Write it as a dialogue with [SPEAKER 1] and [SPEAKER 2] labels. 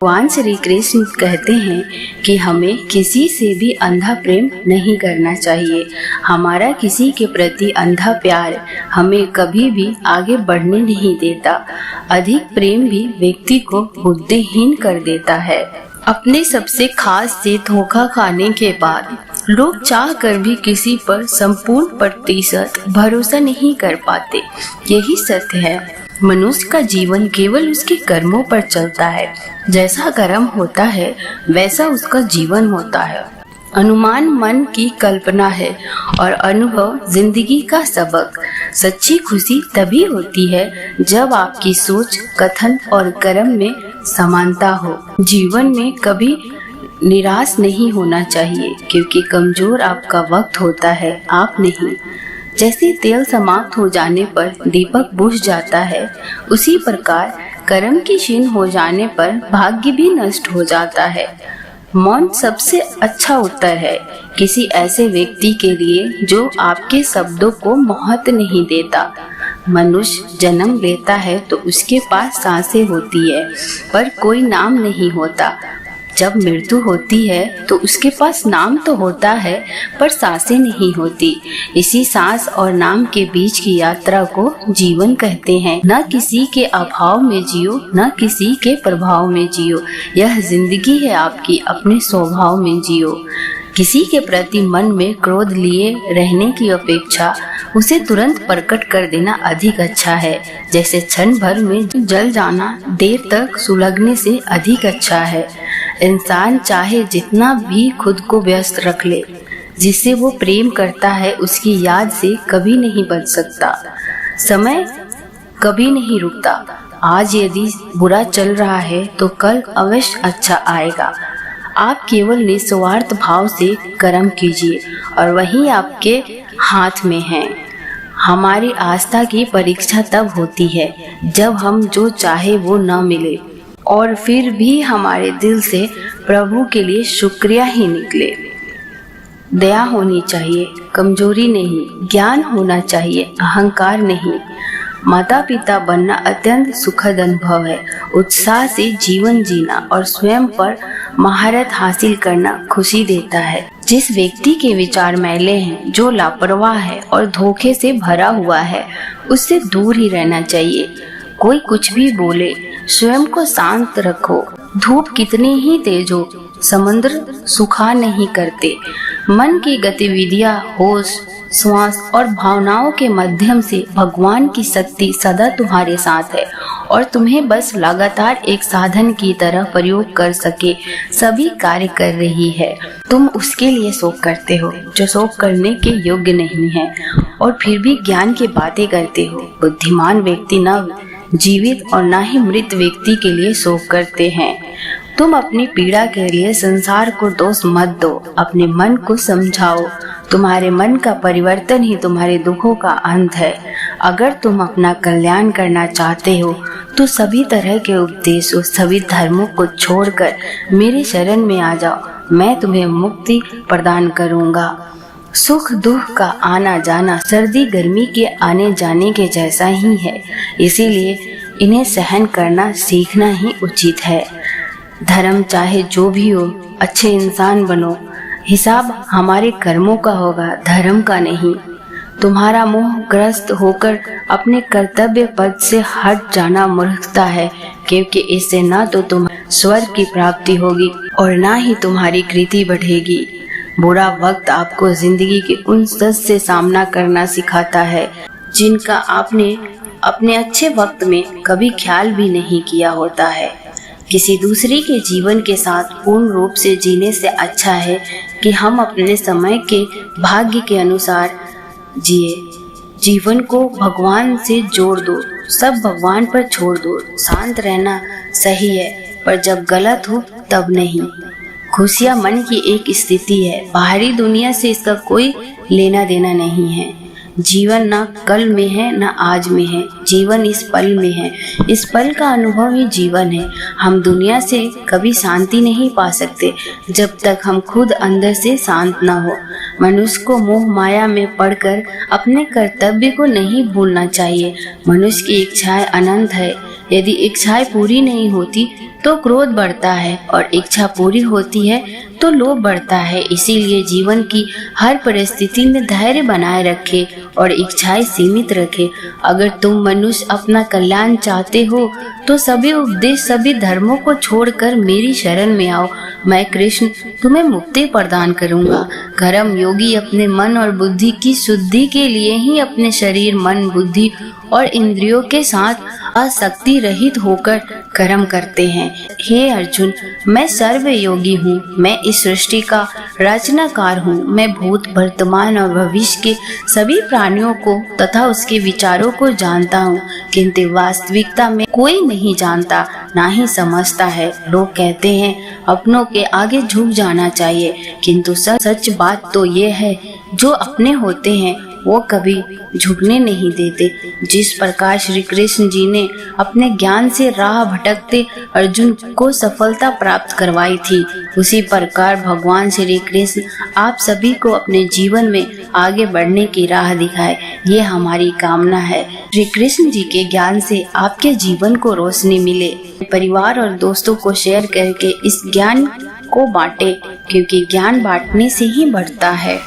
[SPEAKER 1] भगवान श्री कृष्ण कहते हैं कि हमें किसी से भी अंधा प्रेम नहीं करना चाहिए। हमारा किसी के प्रति अंधा प्यार हमें कभी भी आगे बढ़ने नहीं देता। अधिक प्रेम भी व्यक्ति को बुद्धिहीन कर देता है। अपने सबसे खास से धोखा खाने के बाद लोग चाह कर भी किसी पर संपूर्ण प्रतिशत भरोसा नहीं कर पाते। यही सत्य है। मनुष्य का जीवन केवल उसके कर्मों पर चलता है। जैसा कर्म होता है वैसा उसका जीवन होता है। अनुमान मन की कल्पना है और अनुभव जिंदगी का सबक। सच्ची खुशी तभी होती है जब आपकी सोच, कथन और कर्म में समानता हो। जीवन में कभी निराश नहीं होना चाहिए, क्योंकि कमजोर आपका वक्त होता है, आप नहीं। जैसे तेल समाप्त हो जाने पर दीपक बुझ जाता है, उसी प्रकार कर्म की क्षीण हो जाने पर भाग्य भी नष्ट हो जाता है। मौन सबसे अच्छा उत्तर है किसी ऐसे व्यक्ति के लिए जो आपके शब्दों को महत्व नहीं देता। मनुष्य जन्म लेता है तो उसके पास सांसें होती है, पर कोई नाम नहीं होता। जब मृत्यु होती है तो उसके पास नाम तो होता है, पर सांसें नहीं होती। इसी सांस और नाम के बीच की यात्रा को जीवन कहते हैं। न किसी के अभाव में जियो, न किसी के प्रभाव में जियो। यह जिंदगी है आपकी, अपने स्वभाव में जियो। किसी के प्रति मन में क्रोध लिए रहने की अपेक्षा उसे तुरंत प्रकट कर देना अधिक अच्छा है। जैसे क्षण भर में जल जाना देर तक सुलगने से अधिक अच्छा है। इंसान चाहे जितना भी खुद को व्यस्त रख ले, जिससे वो प्रेम करता है उसकी याद से कभी नहीं बच सकता। समय कभी नहीं रुकता। आज यदि बुरा चल रहा है तो कल अवश्य अच्छा आएगा। आप केवल निस्वार्थ भाव से कर्म कीजिए और वही आपके हाथ में है। हमारी आस्था की परीक्षा तब होती है जब हम जो चाहे वो न मिले और फिर भी हमारे दिल से प्रभु के लिए शुक्रिया ही निकले। दया होनी चाहिए, कमजोरी नहीं। ज्ञान होना चाहिए, अहंकार नहीं। माता पिता बनना अत्यंत सुखद अनुभव है। उत्साह से जीवन जीना और स्वयं पर महारत हासिल करना खुशी देता है। जिस व्यक्ति के विचार मैले हैं, जो लापरवाह है और धोखे से भरा हुआ है, उससे दूर ही रहना चाहिए। कोई कुछ भी बोले, स्वयं को शांत रखो। धूप कितनी ही तेज हो, समुद्र सुखा नहीं करते। मन की गतिविधियां, होश, श्वास और भावनाओं के माध्यम से भगवान की शक्ति सदा तुम्हारे साथ है और तुम्हें बस लगातार एक साधन की तरह प्रयोग कर सके सभी कार्य कर रही है। तुम उसके लिए शोक करते हो जो शोक करने के योग्य नहीं है और फिर भी ज्ञान की बातें करते हो। बुद्धिमान व्यक्ति न जीवित और न ही मृत व्यक्ति के लिए शोक करते हैं। तुम अपनी पीड़ा के लिए संसार को दोष मत दो, अपने मन को समझाओ। तुम्हारे मन का परिवर्तन ही तुम्हारे दुखों का अंत है। अगर तुम अपना कल्याण करना चाहते हो तो सभी तरह के उपदेशों, सभी धर्मों को छोड़कर मेरे शरण में आ जाओ। मैं तुम्हें मुक्ति प्रदान करूंगा। सुख दुख का आना जाना सर्दी गर्मी के आने जाने के जैसा ही है, इसीलिए इन्हें सहन करना सीखना ही उचित है। धर्म चाहे जो भी हो, अच्छे इंसान बनो। हिसाब हमारे कर्मों का होगा, धर्म का नहीं। तुम्हारा मोह ग्रस्त होकर अपने कर्तव्य पद से हट जाना मूर्खता है, क्योंकि इससे ना तो तुम स्वर्ग की प्राप्ति होगी और ना ही तुम्हारी कृति बढ़ेगी। बुरा वक्त आपको जिंदगी के उन सच से सामना करना सिखाता है जिनका आपने अपने अच्छे वक्त में कभी ख्याल भी नहीं किया होता है। किसी दूसरे के जीवन के साथ पूर्ण रूप से जीने से अच्छा है कि हम अपने समय के भाग्य के अनुसार जिए। जीवन को भगवान से जोड़ दो, सब भगवान पर छोड़ दो। शांत रहना सही है, पर जब गलत हो तब नहीं। खुशियाँ मन की एक स्थिति है, बाहरी दुनिया से इसका कोई लेना देना नहीं है। जीवन ना कल में है ना आज में है, जीवन इस पल में है। इस पल का अनुभव ही जीवन है। हम दुनिया से कभी शांति नहीं पा सकते जब तक हम खुद अंदर से शांत ना हो। मनुष्य को मोह माया में पड़कर अपने कर्तव्य को नहीं भूलना चाहिए। मनुष्य की इच्छाएं अनंत है। यदि इच्छाएं पूरी नहीं होती तो क्रोध बढ़ता है और इच्छा पूरी होती है तो लोभ बढ़ता है। इसीलिए जीवन की हर परिस्थिति में धैर्य बनाए रखे और इच्छाएं सीमित रखे। अगर तुम मनुष्य अपना कल्याण चाहते हो तो सभी उपदेश, सभी धर्मों को छोड़कर मेरी शरण में आओ। मैं कृष्ण तुम्हें मुक्ति प्रदान करूंगा। कर्म योगी अपने मन और बुद्धि की शुद्धि के लिए ही अपने शरीर, मन, बुद्धि और इंद्रियों के साथ आसक्ति रहित होकर कर्म करते हैं। हे अर्जुन, मैं सर्व योगी हूँ। मैं इस सृष्टि का रचनाकार हूँ। मैं भूत, वर्तमान और भविष्य के सभी प्राणियों को तथा उसके विचारों को जानता हूँ, किंतु वास्तविकता में कोई नहीं जानता, ना ही समझता है। लोग कहते हैं अपनों के आगे झुक जाना चाहिए, किंतु सच बात तो ये है, जो अपने होते हैं वो कभी झुकने नहीं देते। जिस प्रकार श्री कृष्ण जी ने अपने ज्ञान से राह भटकते अर्जुन को सफलता प्राप्त करवाई थी, उसी प्रकार भगवान श्री कृष्ण आप सभी को अपने जीवन में आगे बढ़ने की राह दिखाए, ये हमारी कामना है। श्री कृष्ण जी के ज्ञान से आपके जीवन को रोशनी मिले। परिवार और दोस्तों को शेयर करके इस ज्ञान को बांटे, क्योंकि ज्ञान बांटने से ही बढ़ता है।